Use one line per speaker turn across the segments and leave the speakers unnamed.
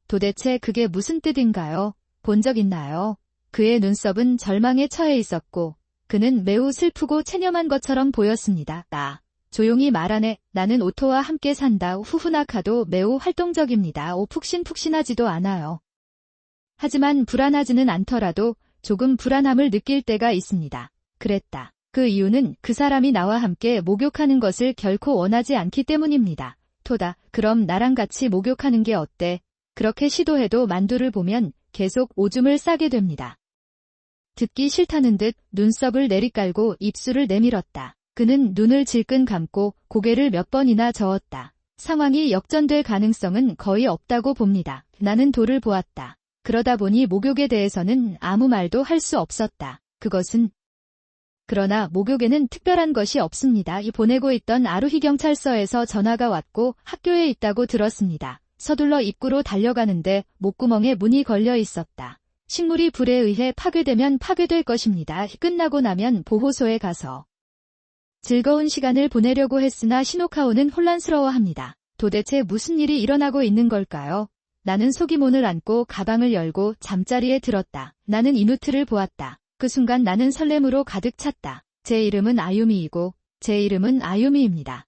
도대체 그게 무슨 뜻인가요? 본 적 있나요? 그의 눈썹은 절망에 처해 있었고 그는 매우 슬프고 체념한 것처럼 보였습니다. 조용히 말하네. 나는 오토와 함께 산다. 후후나카도 매우 활동적입니다. 푹신푹신하지도 않아요. 하지만 불안하지는 않더라도 조금 불안함을 느낄 때가 있습니다. 그랬다. 그 이유는 그 사람이 나와 함께 목욕하는 것을 결코 원하지 않기 때문입니다. 토다. 그럼 나랑 같이 목욕하는 게 어때? 그렇게 시도해도 만두를 보면 계속 오줌을 싸게 됩니다. 듣기 싫다는 듯 눈썹을 내리깔고 입술을 내밀었다. 그는 눈을 질끈 감고 고개를 몇 번이나 저었다. 상황이 역전될 가능성은 거의 없다고 봅니다. 나는 돌을 보았다. 그러다 보니 목욕에 대해서는 아무 말도 할 수 없었다. 그러나 목욕에는 특별한 것이 없습니다. 보내고 있던 아루히 경찰서에서 전화가 왔고 학교에 있다고 들었습니다. 서둘러 입구로 달려가는데 목구멍에 문이 걸려 있었다. 식물이 불에 의해 파괴되면 파괴될 것입니다. 끝나고 나면 보호소에 가서 즐거운 시간을 보내려고 했으나 시노카오는 혼란스러워합니다. 도대체 무슨 일이 일어나고 있는 걸까요? 나는 소기문을 안고 가방을 열고 잠자리에 들었다. 나는 이누트를 보았다. 그 순간 나는 설렘으로 가득 찼다. 제 이름은 아유미이고 제 이름은 아유미입니다.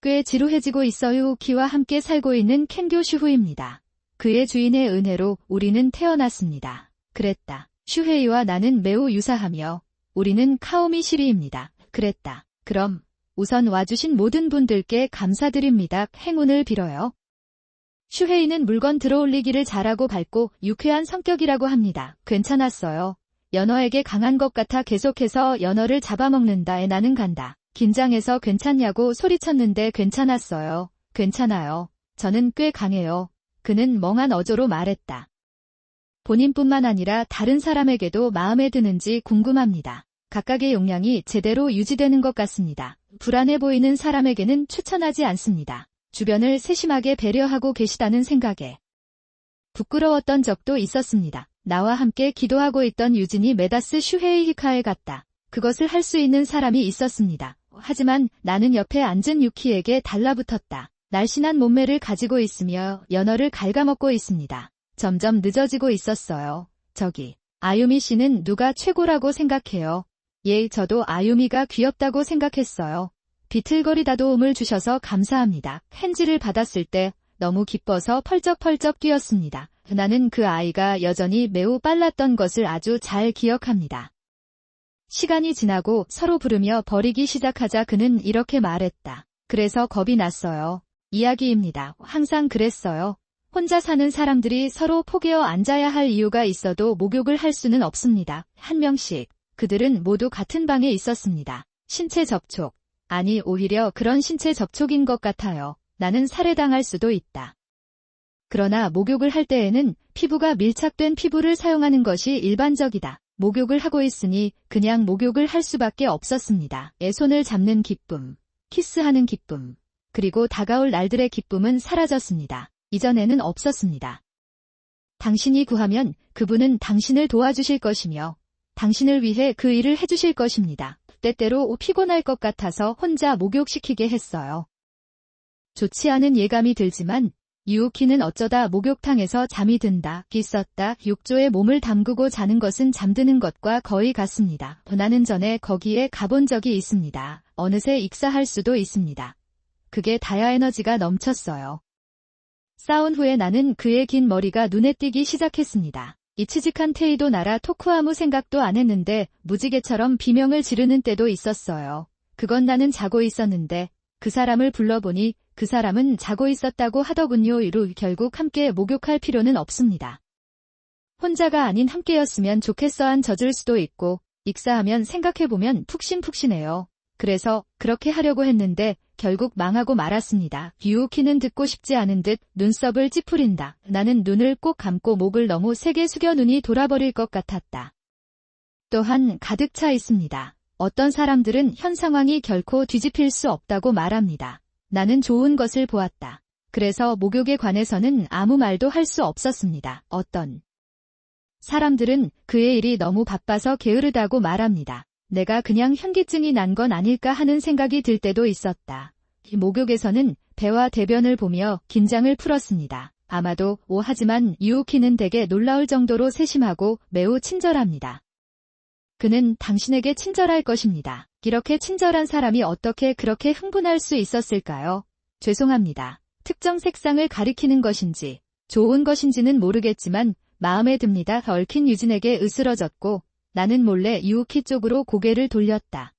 꽤 지루해지고 있어요. 키와 함께 살고 있는 켄교 슈후입니다. 그의 주인의 은혜로 우리는 태어났습니다. 그랬다. 슈헤이와 나는 매우 유사하며 우리는 카오미 시리입니다. 그랬다. 그럼 우선 와주신 모든 분들께 감사드립니다. 행운을 빌어요. 슈헤이는 물건 들어올리기를 잘하고 밝고 유쾌한 성격이라고 합니다. 괜찮았어요. 연어에게 강한 것 같아 계속해서 연어를 잡아먹는다에 나는 간다. 긴장해서 괜찮냐고 소리쳤는데 괜찮았어요. 괜찮아요. 저는 꽤 강해요. 그는 멍한 어조로 말했다. 본인뿐만 아니라 다른 사람에게도 마음에 드는지 궁금합니다. 각각의 용량이 제대로 유지되는 것 같습니다. 불안해 보이는 사람에게는 추천하지 않습니다. 주변을 세심하게 배려하고 계시다는 생각에 부끄러웠던 적도 있었습니다. 나와 함께 기도하고 있던 유진이 메다스 슈헤이 히카에 갔다. 그것을 할 수 있는 사람이 있었습니다. 하지만 나는 옆에 앉은 유키에게 달라붙었다. 날씬한 몸매를 가지고 있으며 연어를 갉아먹고 있습니다. 점점 늦어지고 있었어요. 저기, 아유미 씨는 누가 최고라고 생각해요? 예, 저도 아유미가 귀엽다고 생각했어요. 비틀거리다 도움을 주셔서 감사합니다. 헨지를 받았을 때 너무 기뻐서 펄쩍펄쩍 뛰었습니다. 나는 그 아이가 여전히 매우 빨랐던 것을 아주 잘 기억합니다. 시간이 지나고 서로 부르며 버리기 시작하자 그는 이렇게 말했다. 그래서 겁이 났어요. 이야기입니다. 항상 그랬어요. 혼자 사는 사람들이 서로 포개어 앉아야 할 이유가 있어도 목욕을 할 수는 없습니다. 한 명씩. 그들은 모두 같은 방에 있었습니다. 신체 접촉. 아니, 오히려 그런 신체 접촉인 것 같아요. 나는 살해당할 수도 있다. 그러나 목욕을 할 때에는 피부가 밀착된 피부를 사용하는 것이 일반적이다. 목욕을 하고 있으니 그냥 목욕을 할 수밖에 없었습니다. 손을 잡는 기쁨, 키스하는 기쁨, 그리고 다가올 날들의 기쁨은 사라졌습니다. 이전에는 없었습니다. 당신이 구하면 그분은 당신을 도와주실 것이며 당신을 위해 그 일을 해주실 것입니다. 때때로 피곤할 것 같아서 혼자 목욕시키게 했어요. 좋지 않은 예감이 들지만 유우키는 어쩌다 목욕탕에서 잠이 든다. 있었다. 욕조에 몸을 담그고 자는 것은 잠드는 것과 거의 같습니다. 나는 전에 거기에 가본 적이 있습니다. 어느새 익사할 수도 있습니다. 그게 다야 에너지가 넘쳤어요. 싸운 후에 나는 그의 긴 머리가 눈에 띄기 시작했습니다. 이치직한 테이도 나라 토쿠 아무 생각도 안 했는데 무지개처럼 비명을 지르는 때도 있었어요. 그건 나는 자고 있었는데 그 사람을 불러보니 그 사람은 자고 있었다고 하더군요. 이루 결국 함께 목욕할 필요는 없습니다. 혼자가 아닌 함께였으면 좋겠어 한 젖을 수도 있고 익사하면 생각해보면 푹신푹신해요. 그래서 그렇게 하려고 했는데 결국 망하고 말았습니다. 유우키는 듣고 싶지 않은 듯 눈썹을 찌푸린다. 나는 눈을 꼭 감고 목을 너무 세게 숙여 눈이 돌아버릴 것 같았다. 또한 가득 차 있습니다. 어떤 사람들은 현 상황이 결코 뒤집힐 수 없다고 말합니다. 나는 좋은 것을 보았다. 그래서 목욕에 관해서는 아무 말도 할 수 없었습니다. 어떤 사람들은 그의 일이 너무 바빠서 게으르다고 말합니다. 내가 그냥 현기증이 난 건 아닐까 하는 생각이 들 때도 있었다. 목욕에서는 배와 대변을 보며 긴장을 풀었습니다. 아마도 하지만 유우키는 되게 놀라울 정도로 세심하고 매우 친절합니다. 그는 당신에게 친절할 것입니다. 이렇게 친절한 사람이 어떻게 그렇게 흥분할 수 있었을까요? 죄송합니다. 특정 색상을 가리키는 것인지 좋은 것인지는 모르겠지만 마음에 듭니다. 얽힌 유진에게 으스러졌고 나는 몰래 유우키 쪽으로 고개를 돌렸다.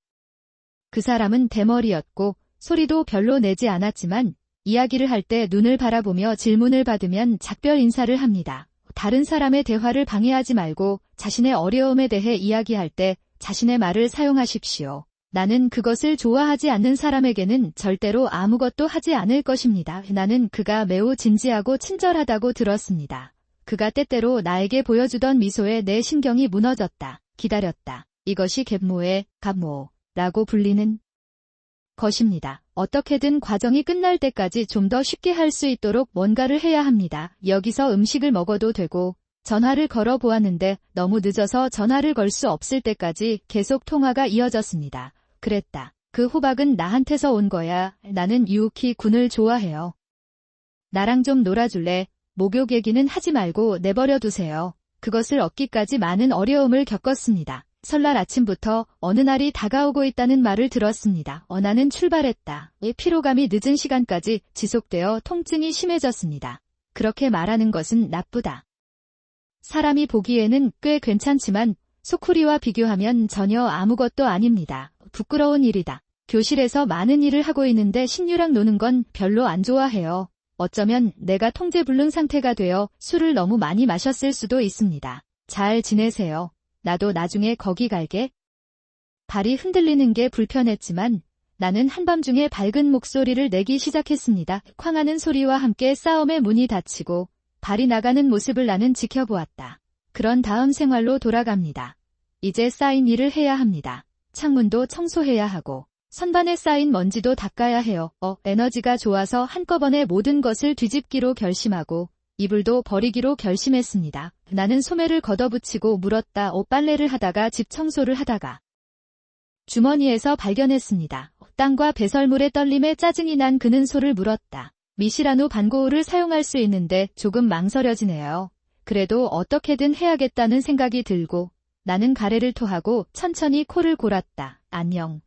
그 사람은 대머리였고 소리도 별로 내지 않았지만 이야기를 할 때 눈을 바라보며 질문을 받으면 작별 인사를 합니다. 다른 사람의 대화를 방해하지 말고 자신의 어려움에 대해 이야기할 때 자신의 말을 사용하십시오. 나는 그것을 좋아하지 않는 사람에게는 절대로 아무것도 하지 않을 것입니다. 나는 그가 매우 진지하고 친절하다고 들었습니다. 그가 때때로 나에게 보여주던 미소에 내 신경이 무너졌다. 기다렸다. 이것이 갯모라고 불리는 것입니다. 어떻게든 과정이 끝날 때까지 좀 더 쉽게 할 수 있도록 뭔가를 해야 합니다. 여기서 음식을 먹어도 되고 전화를 걸어 보았는데 너무 늦어서 전화를 걸 수 없을 때까지 계속 통화가 이어졌습니다. 그랬다. 그 호박은 나한테서 온 거야. 나는 유우키 군을 좋아해요. 나랑 좀 놀아줄래? 목욕 얘기는 하지 말고 내버려 두세요. 그것을 얻기까지 많은 어려움을 겪었습니다. 설날 아침부터 어느 날이 다가오고 있다는 말을 들었습니다. 나는 출발했다. 피로감이 늦은 시간까지 지속되어 통증이 심해졌습니다. 그렇게 말하는 것은 나쁘다. 사람이 보기에는 꽤 괜찮지만 소쿠리와 비교하면 전혀 아무것도 아닙니다. 부끄러운 일이다. 교실에서 많은 일을 하고 있는데 신유랑 노는 건 별로 안 좋아해요. 어쩌면 내가 통제불능 상태가 되어 술을 너무 많이 마셨을 수도 있습니다. 잘 지내세요. 나도 나중에 거기 갈게. 발이 흔들리는 게 불편했지만 나는 한밤중에 밝은 목소리를 내기 시작했습니다. 쾅하는 소리와 함께 싸움의 문이 닫히고 발이 나가는 모습을 나는 지켜보았다. 그런 다음 생활로 돌아갑니다. 이제 쌓인 일을 해야 합니다. 창문도 청소해야 하고 선반에 쌓인 먼지도 닦아야 해요. 에너지가 좋아서 한꺼번에 모든 것을 뒤집기로 결심하고 이불도 버리기로 결심했습니다. 나는 소매를 걷어붙이고 물었다. 빨래를 하다가 집 청소를 하다가 주머니에서 발견했습니다. 땅과 배설물의 떨림에 짜증이 난 그는 소를 물었다. 미시라노 반고우를 사용할 수 있는데 조금 망설여지네요. 그래도 어떻게든 해야겠다는 생각이 들고 나는 가래를 토하고 천천히 코를 골았다. 안녕.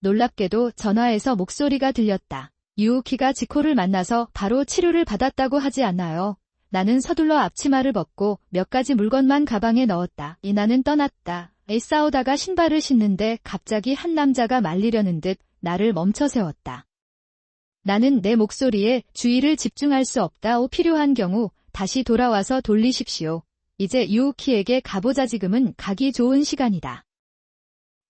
놀랍게도 전화에서 목소리가 들렸다. 유우키가 지코를 만나서 바로 치료를 받았다고 하지 않나요? 나는 서둘러 앞치마를 벗고 몇 가지 물건만 가방에 넣었다. 나는 떠났다. 싸우다가 신발을 신는데 갑자기 한 남자가 말리려는 듯 나를 멈춰 세웠다. 나는 내 목소리에 주의를 집중할 수 없다. 필요한 경우 다시 돌아와서 돌리십시오. 이제 유우키에게 가보자. 지금은 가기 좋은 시간이다.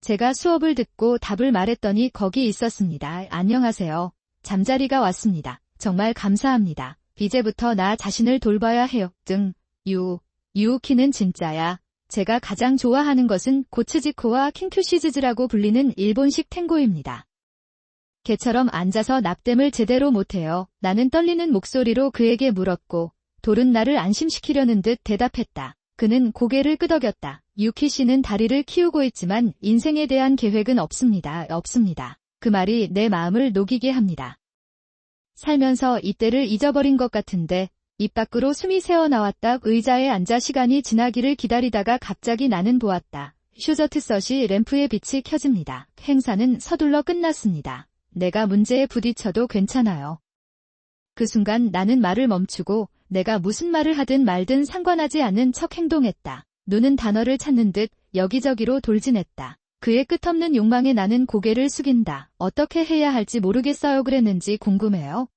제가 수업을 듣고 답을 말했더니 거기 있었습니다. 안녕하세요. 잠자리가 왔습니다. 정말 감사합니다. 이제부터 나 자신을 돌봐야 해요. 유우키는 진짜야. 제가 가장 좋아하는 것은 고츠지코와 킹큐시즈즈라고 불리는 일본식 탱고입니다. 개처럼 앉아서 납땜을 제대로 못해요. 나는 떨리는 목소리로 그에게 물었고 돌은 나를 안심시키려는 듯 대답했다. 그는 고개를 끄덕였다. 유키 씨는 다리를 키우고 있지만 인생에 대한 계획은 없습니다. 그 말이 내 마음을 녹이게 합니다. 살면서 이때를 잊어버린 것 같은데 입 밖으로 숨이 새어나왔다. 의자에 앉아 시간이 지나기를 기다리다가 갑자기 나는 보았다. 슈저트섯이 램프의 빛이 켜집니다. 행사는 서둘러 끝났습니다. 내가 문제에 부딪혀도 괜찮아요. 그 순간 나는 말을 멈추고 내가 무슨 말을 하든 말든 상관하지 않는 척 행동했다. 눈은 단어를 찾는 듯 여기저기로 돌진했다. 그의 끝없는 욕망에 나는 고개를 숙인다. 어떻게 해야 할지 모르겠어요. 그랬는지 궁금해요.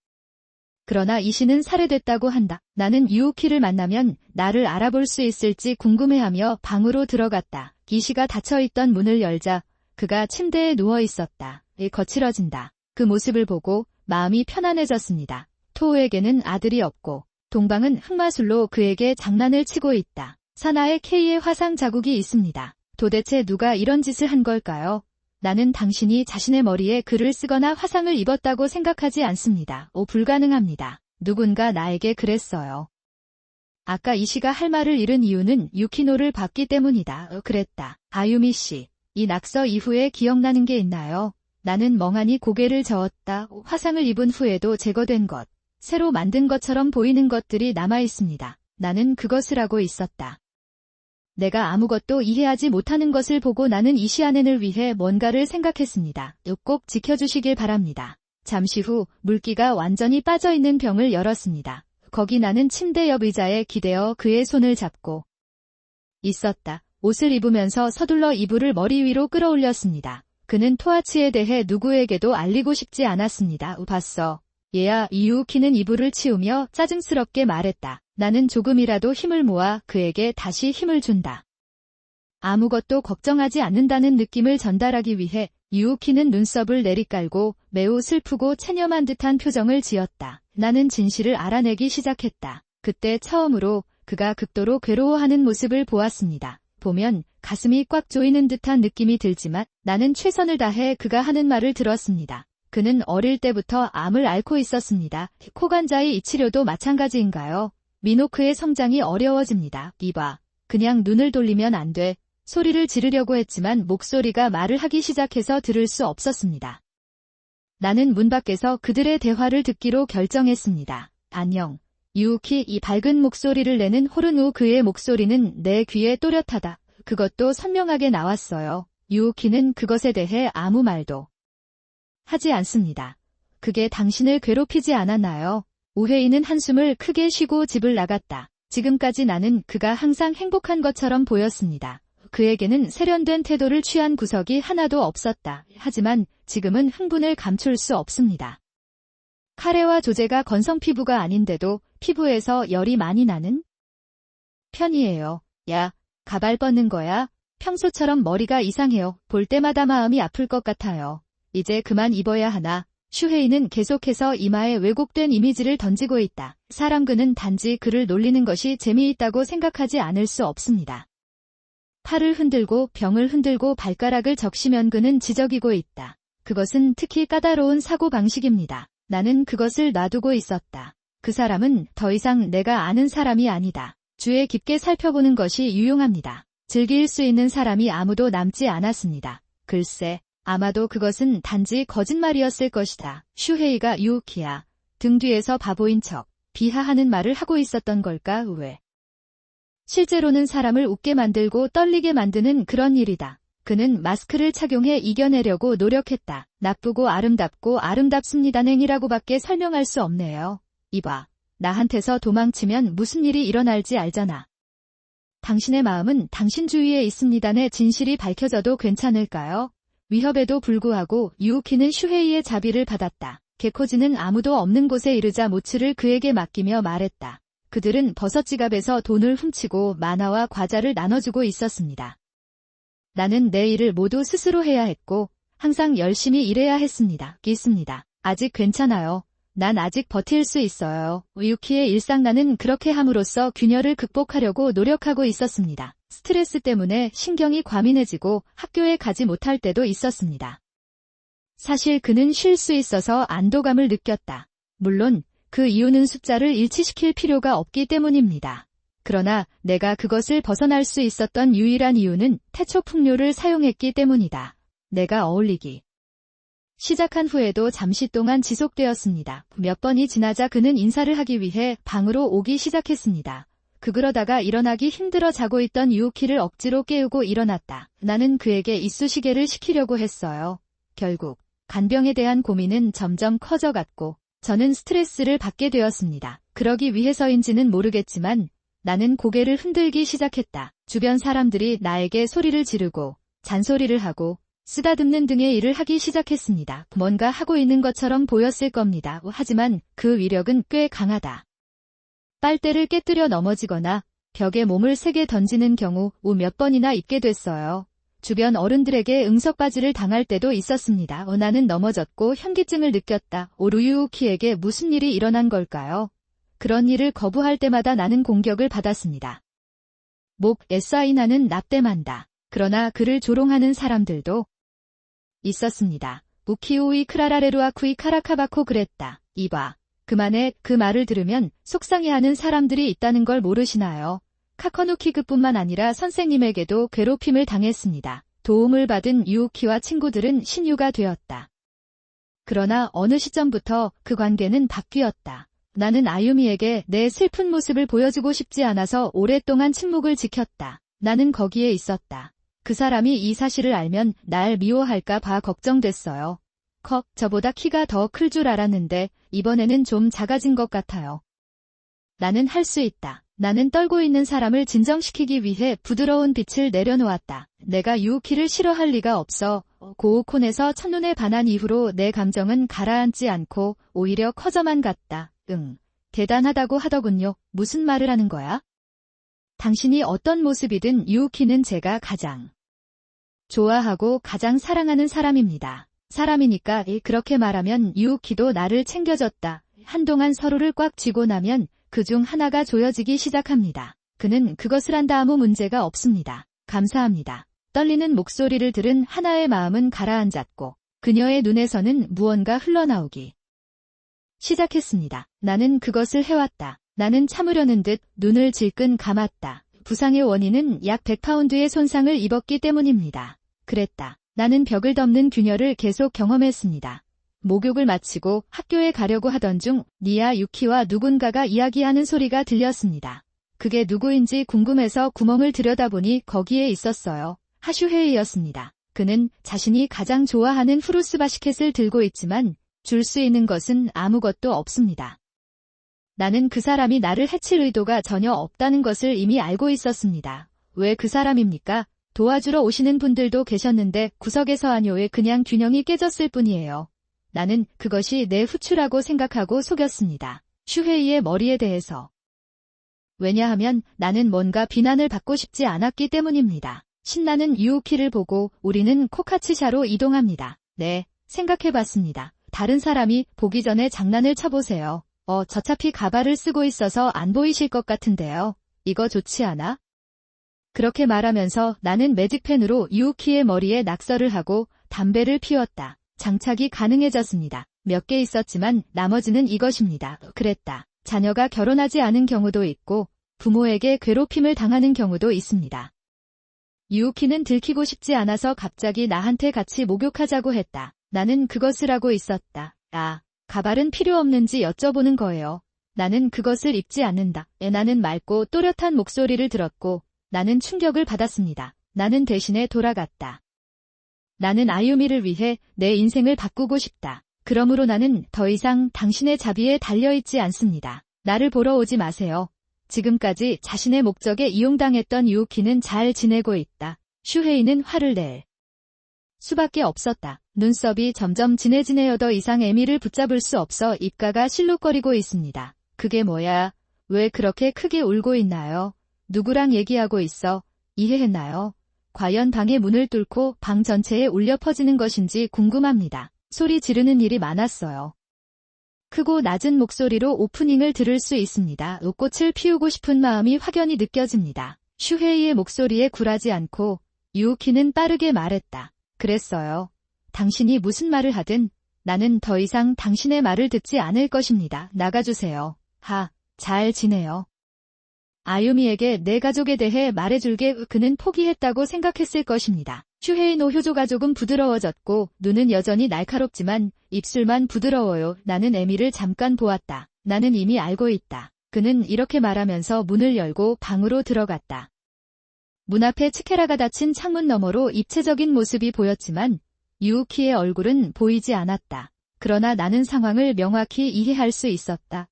그러나 이씨는 살해됐다고 한다. 나는 유우키를 만나면 나를 알아볼 수 있을지 궁금해하며 방으로 들어갔다. 이씨가 닫혀있던 문을 열자 그가 침대에 누워있었다. 거칠어진다. 그 모습을 보고 마음이 편안해졌습니다. 토우에게는 아들이 없고 동방은 흑마술로 그에게 장난을 치고 있다. 사나에 K의 화상 자국이 있습니다. 도대체 누가 이런 짓을 한 걸까요? 나는 당신이 자신의 머리에 글을 쓰거나 화상을 입었다고 생각하지 않습니다. 불가능합니다. 누군가 나에게 그랬어요. 아까 이씨가 할 말을 잃은 이유는 유키노를 봤기 때문이다. 그랬다. 아유미 씨, 이 낙서 이후에 기억나는 게 있나요? 나는 멍하니 고개를 저었다. 화상을 입은 후에도 제거된 것. 새로 만든 것처럼 보이는 것들이 남아있습니다. 나는 그것을 하고 있었다. 내가 아무것도 이해하지 못하는 것을 보고 나는 이 시아넨을 위해 뭔가를 생각했습니다. 꼭 지켜주시길 바랍니다. 잠시 후 물기가 완전히 빠져있는 병을 열었습니다. 거기 나는 침대 옆 의자에 기대어 그의 손을 잡고 있었다. 옷을 입으면서 서둘러 이불을 머리 위로 끌어올렸습니다. 그는 토아치에 대해 누구에게도 알리고 싶지 않았습니다. 봤어. 얘야, 유우키는 이불을 치우며 짜증스럽게 말했다. 나는 조금이라도 힘을 모아 그에게 다시 힘을 준다. 아무것도 걱정하지 않는다는 느낌을 전달하기 위해 유우키는 눈썹을 내리깔고 매우 슬프고 체념한 듯한 표정을 지었다. 나는 진실을 알아내기 시작했다. 그때 처음으로 그가 극도로 괴로워하는 모습을 보았습니다. 보면 가슴이 꽉 조이는 듯한 느낌이 들지만 나는 최선을 다해 그가 하는 말을 들었습니다. 그는 어릴 때부터 암을 앓고 있었습니다. 코간자의 이 치료도 마찬가지인가요? 미노크의 성장이 어려워집니다. 이봐. 그냥 눈을 돌리면 안 돼. 소리를 지르려고 했지만 목소리가 말을 하기 시작해서 들을 수 없었습니다. 나는 문 밖에서 그들의 대화를 듣기로 결정했습니다. 안녕. 유우키. 이 밝은 목소리를 내는 호르누 그의 목소리는 내 귀에 또렷하다. 그것도 선명하게 나왔어요. 유우키는 그것에 대해 아무 말도 하지 않습니다. 그게 당신을 괴롭히지 않았나요? 우회인은 한숨을 크게 쉬고 집을 나갔다. 지금까지 나는 그가 항상 행복한 것처럼 보였습니다. 그에게는 세련된 태도를 취한 구석이 하나도 없었다. 하지만 지금은 흥분을 감출 수 없습니다. 카레와 조제가 건성 피부가 아닌데도 피부에서 열이 많이 나는 편이에요. 야, 가발 뻗는 거야? 평소처럼 머리가 이상해요. 볼 때마다 마음이 아플 것 같아요. 이제 그만 입어야 하나? 슈헤이는 계속해서 이마에 왜곡된 이미지를 던지고 있다. 사람 그는 단지 그를 놀리는 것이 재미있다고 생각하지 않을 수 없습니다. 팔을 흔들고 병을 흔들고 발가락을 적시면 그는 지저귀고 있다. 그것은 특히 까다로운 사고방식입니다. 나는 그것을 놔두고 있었다. 그 사람은 더 이상 내가 아는 사람이 아니다. 주에 깊게 살펴보는 것이 유용합니다. 즐길 수 있는 사람이 아무도 남지 않았습니다. 글쎄, 아마도 그것은 단지 거짓말이었을 것이다. 슈헤이가 유우키야. 등 뒤에서 바보인 척, 비하하는 말을 하고 있었던 걸까? 왜? 실제로는 사람을 웃게 만들고 떨리게 만드는 그런 일이다. 그는 마스크를 착용해 이겨내려고 노력했다. 나쁘고 아름답고 아름답습니다냉이라고밖에 설명할 수 없네요. 이봐, 나한테서 도망치면 무슨 일이 일어날지 알잖아. 당신의 마음은 당신 주위에 있습니다네. 진실이 밝혀져도 괜찮을까요? 위협에도 불구하고 유우키는 슈헤이의 자비를 받았다. 게코지는 아무도 없는 곳에 이르자 모츠를 그에게 맡기며 말했다. 그들은 버섯 지갑에서 돈을 훔치고 만화와 과자를 나눠주고 있었습니다. 나는 내 일을 모두 스스로 해야 했고 항상 열심히 일해야 했습니다. 아직 괜찮아요. 난 아직 버틸 수 있어요. 유키의 일상. 나는 그렇게 함으로써 균열을 극복하려고 노력하고 있었습니다. 스트레스 때문에 신경이 과민해지고 학교에 가지 못할 때도 있었습니다. 사실 그는 쉴 수 있어서 안도감을 느꼈다. 물론 그 이유는 숫자를 일치시킬 필요가 없기 때문입니다. 그러나 내가 그것을 벗어날 수 있었던 유일한 이유는 태초 풍료를 사용했기 때문이다. 내가 어울리기 시작한 후에도 잠시 동안 지속되었습니다. 몇 번이 지나자 그는 인사를 하기 위해 방으로 오기 시작했습니다. 그러다가 일어나기 힘들어 자고 있던 유우키를 억지로 깨우고 일어났다. 나는 그에게 이쑤시개를 시키려고 했어요. 결국 간병에 대한 고민은 점점 커져갔고 저는 스트레스를 받게 되었습니다. 그러기 위해서인지는 모르겠지만 나는 고개를 흔들기 시작했다. 주변 사람들이 나에게 소리를 지르고 잔소리를 하고 쓰다듬는 등의 일을 하기 시작했습니다. 뭔가 하고 있는 것처럼 보였을 겁니다. 하지만 그 위력은 꽤 강하다. 빨대를 깨뜨려 넘어지거나 벽에 몸을 세게 던지는 경우 몇 번이나 있게 됐어요. 주변 어른들에게 응석바지를 당할 때도 있었습니다. 나는 넘어졌고 현기증을 느꼈다. 유우키에게 무슨 일이 일어난 걸까요? 그런 일을 거부할 때마다 나는 공격을 받았습니다. 나는 납땜한다. 그러나 그를 조롱하는 사람들도 있었습니다. 우키우이 크라라레루아쿠이 카라카바코 그랬다. 이봐. 그만해. 그 말을 들으면 속상해하는 사람들이 있다는 걸 모르시나요? 카커누키그뿐만 아니라 선생님에게도 괴롭힘을 당했습니다. 도움을 받은 유우키와 친구들은 신유가 되었다. 그러나 어느 시점부터 그 관계는 바뀌었다. 나는 아유미에게 내 슬픈 모습을 보여주고 싶지 않아서 오랫동안 침묵을 지켰다. 나는 거기에 있었다. 그 사람이 이 사실을 알면 날 미워할까 봐 걱정됐어요. 저보다 키가 더 클 줄 알았는데 이번에는 좀 작아진 것 같아요. 나는 할 수 있다. 나는 떨고 있는 사람을 진정시키기 위해 부드러운 빛을 내려놓았다. 내가 유우키를 싫어할 리가 없어. 고우콘에서 첫눈에 반한 이후로 내 감정은 가라앉지 않고 오히려 커져만 갔다. 대단하다고 하더군요. 무슨 말을 하는 거야? 당신이 어떤 모습이든 유우키는 제가 가장 좋아하고 가장 사랑하는 사람입니다. 사람이니까 그렇게 말하면 유우키도 나를 챙겨줬다. 한동안 서로를 꽉 쥐고 나면 그중 하나가 조여지기 시작합니다. 그는 그것을 한다 아무 문제가 없습니다. 감사합니다. 떨리는 목소리를 들은 하나의 마음은 가라앉았고 그녀의 눈에서는 무언가 흘러나오기 시작했습니다. 나는 그것을 해왔다. 나는 참으려는 듯 눈을 질끈 감았다. 부상의 원인은 약 100파운드의 손상을 입었기 때문입니다. 그랬다. 나는 벽을 덮는 균열을 계속 경험했습니다. 목욕을 마치고 학교에 가려고 하던 중 니아 유키와 누군가가 이야기하는 소리가 들렸습니다. 그게 누구인지 궁금해서 구멍을 들여다보니 거기에 있었어요. 하슈헤이였습니다. 그는 자신이 가장 좋아하는 후루스 바시켓을 들고 있지만 줄 수 있는 것은 아무것도 없습니다. 나는 그 사람이 나를 해칠 의도가 전혀 없다는 것을 이미 알고 있었습니다. 왜 그 사람입니까? 도와주러 오시는 분들도 계셨는데 구석에서 아뇨에 그냥 균형이 깨졌을 뿐이에요. 나는 그것이 내 후추라고 생각하고 속였습니다. 슈헤이의 머리에 대해서. 왜냐하면 나는 뭔가 비난을 받고 싶지 않았기 때문입니다. 신나는 유우키를 보고 우리는 코카츠샤로 이동합니다. 네, 생각해봤습니다. 다른 사람이 보기 전에 장난을 쳐보세요. 저차피 가발을 쓰고 있어서 안 보이실 것 같은데요. 이거 좋지 않아? 그렇게 말하면서 나는 매직펜으로 유우키의 머리에 낙서를 하고 담배를 피웠다. 장착이 가능해졌습니다. 몇 개 있었지만 나머지는 이것입니다. 그랬다. 자녀가 결혼하지 않은 경우도 있고 부모에게 괴롭힘을 당하는 경우도 있습니다. 유우키는 들키고 싶지 않아서 갑자기 나한테 같이 목욕하자고 했다. 나는 그것을 하고 있었다. 가발은 필요 없는지 여쭤보는 거예요. 나는 그것을 입지 않는다. 나는 맑고 또렷한 목소리를 들었고 나는 충격을 받았습니다. 나는 대신에 돌아갔다. 나는 아유미를 위해 내 인생을 바꾸고 싶다. 그러므로 나는 더 이상 당신의 자비에 달려있지 않습니다. 나를 보러 오지 마세요. 지금까지 자신의 목적에 이용당했던 유우키는 잘 지내고 있다. 슈헤이는 화를 낼 수밖에 없었다. 눈썹이 점점 진해지네요. 더 이상 에미를 붙잡을 수 없어 입가가 실룩거리고 있습니다. 그게 뭐야? 왜 그렇게 크게 울고 있나요? 누구랑 얘기하고 있어? 이해했나요? 과연 방의 문을 뚫고 방 전체에 울려 퍼지는 것인지 궁금합니다. 소리 지르는 일이 많았어요. 크고 낮은 목소리로 오프닝을 들을 수 있습니다. 꽃을 피우고 싶은 마음이 확연히 느껴집니다. 슈헤이의 목소리에 굴하지 않고 유우키는 빠르게 말했다. 그랬어요. 당신이 무슨 말을 하든 나는 더 이상 당신의 말을 듣지 않을 것입니다. 나가주세요. 잘 지내요. 아유미에게 내 가족에 대해 말해줄게. 그는 포기했다고 생각했을 것입니다. 슈헤이 노효조 가족은 부드러워졌고 눈은 여전히 날카롭지만 입술만 부드러워요. 나는 에미를 잠깐 보았다. 나는 이미 알고 있다. 그는 이렇게 말하면서 문을 열고 방으로 들어갔다. 문 앞에 츠케라가 닫힌 창문 너머로 입체적인 모습이 보였지만 유우키의 얼굴은 보이지 않았다. 그러나 나는 상황을 명확히 이해할 수 있었다.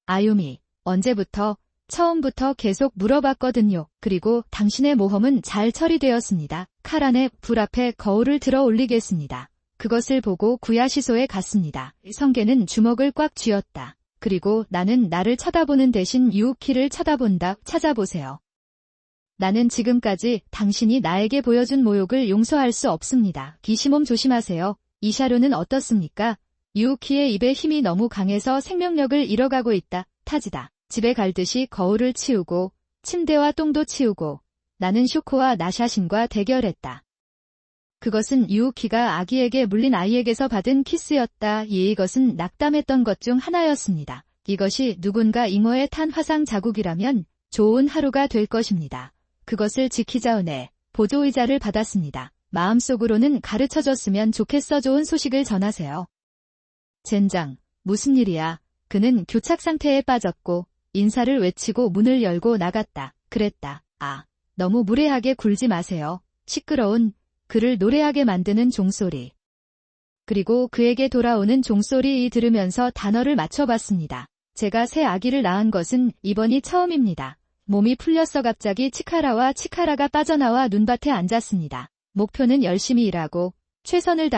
아유미, 언제부터? 처음부터 계속 물어봤거든요. 그리고 당신의 모험은 잘 처리되었습니다. 칼 안에 불 앞에 거울을 들어 올리겠습니다. 그것을 보고 구야시소에 갔습니다. 성게는 주먹을 꽉 쥐었다. 그리고 나는 나를 쳐다보는 대신 유우키를 쳐다본다. 찾아보세요. 나는 지금까지 당신이 나에게 보여준 모욕을 용서할 수 없습니다. 기시몸 조심하세요. 이샤루는 어떻습니까? 유우키의 입에 힘이 너무 강해서 생명력을 잃어가고 있다. 타지다. 집에 갈 듯이 거울을 치우고 침대와 똥도 치우고 나는 쇼코와 나샤신과 대결했다. 그것은 유우키가 아기에게 물린 아이에게서 받은 키스였다. 이것은 낙담했던 것 중 하나였습니다. 이것이 누군가 잉어에 탄 화상 자국이라면 좋은 하루가 될 것입니다. 그것을 지키자 은혜, 보조의자를 받았습니다. 마음속으로는 가르쳐줬으면 좋겠어. 좋은 소식을 전하세요. 젠장, 무슨 일이야? 그는 교착 상태에 빠졌고 인사를 외치고 문을 열고 나갔다. 그랬다. 아, 너무 무례하게 굴지 마세요. 시끄러운 그를 노래하게 만드는 종소리. 그리고 그에게 돌아오는 종소리 들으면서 단어를 맞춰봤습니다. 제가 새 아기를 낳은 것은 이번이 처음입니다. 몸이 풀렸어. 갑자기 치카라와 치카라가 빠져나와 눈밭에 앉았습니다. 목표는 열심히 일하고 최선을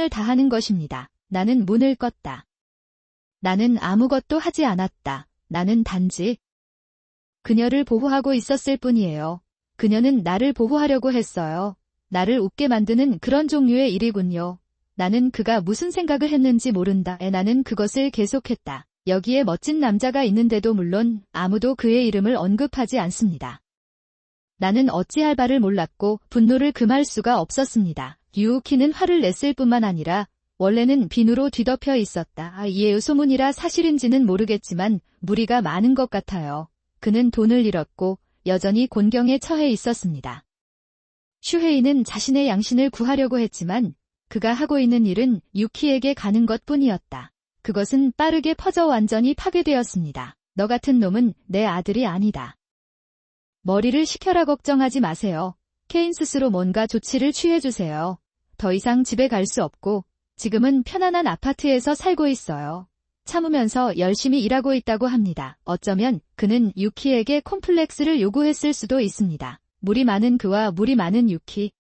다하는 것입니다. 나는 문을 껐다. 나는 아무것도 하지 않았다. 나는 단지 그녀를 보호하고 있었을 뿐이에요. 그녀는 나를 보호하려고 했어요. 나를 웃게 만드는 그런 종류의 일이군요. 나는 그가 무슨 생각을 했는지 모른다. 나는 그것을 계속했다. 여기에 멋진 남자가 있는데도 물론 아무도 그의 이름을 언급하지 않습니다. 나는 어찌할 바를 몰랐고 분노를 금할 수가 없었습니다. 유우키는 화를 냈을 뿐만 아니라 원래는 비누로 뒤덮여 있었다. 이의 소문이라 사실인지는 모르겠지만 무리가 많은 것 같아요. 그는 돈을 잃었고 여전히 곤경에 처해 있었습니다. 슈헤이는 자신의 양신을 구하려고 했지만 그가 하고 있는 일은 유키에게 가는 것뿐이었다. 그것은 빠르게 퍼져 완전히 파괴되었습니다. 너 같은 놈은 내 아들이 아니다. 머리를 식혀라. 걱정하지 마세요. 케인 스스로 뭔가 조치를 취해주세요. 더 이상 집에 갈 수 없고 지금은 편안한 아파트에서 살고 있어요. 참으면서 열심히 일하고 있다고 합니다. 어쩌면 그는 유키에게 콤플렉스를 요구했을 수도 있습니다. 물이 많은 그와 물이 많은 유키.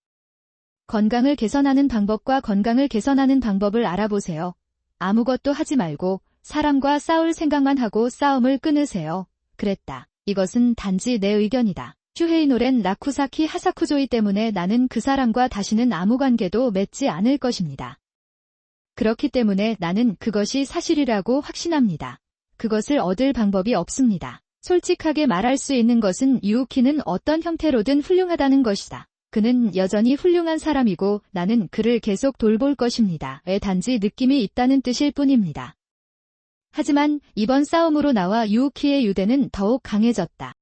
건강을 개선하는 방법과 건강을 개선하는 방법을 알아보세요. 아무것도 하지 말고 사람과 싸울 생각만 하고 싸움을 끊으세요. 그랬다. 이것은 단지 내 의견이다. 슈헤이노렌 라쿠사키 하사쿠조이 때문에 나는 그 사람과 다시는 아무 관계도 맺지 않을 것입니다. 그렇기 때문에 나는 그것이 사실이라고 확신합니다. 그것을 얻을 방법이 없습니다. 솔직하게 말할 수 있는 것은 유우키는 어떤 형태로든 훌륭하다는 것이다. 그는 여전히 훌륭한 사람이고 나는 그를 계속 돌볼 것입니다. 단지 느낌이 있다는 뜻일 뿐입니다. 하지만 이번 싸움으로 나와 유우키의 유대는 더욱 강해졌다.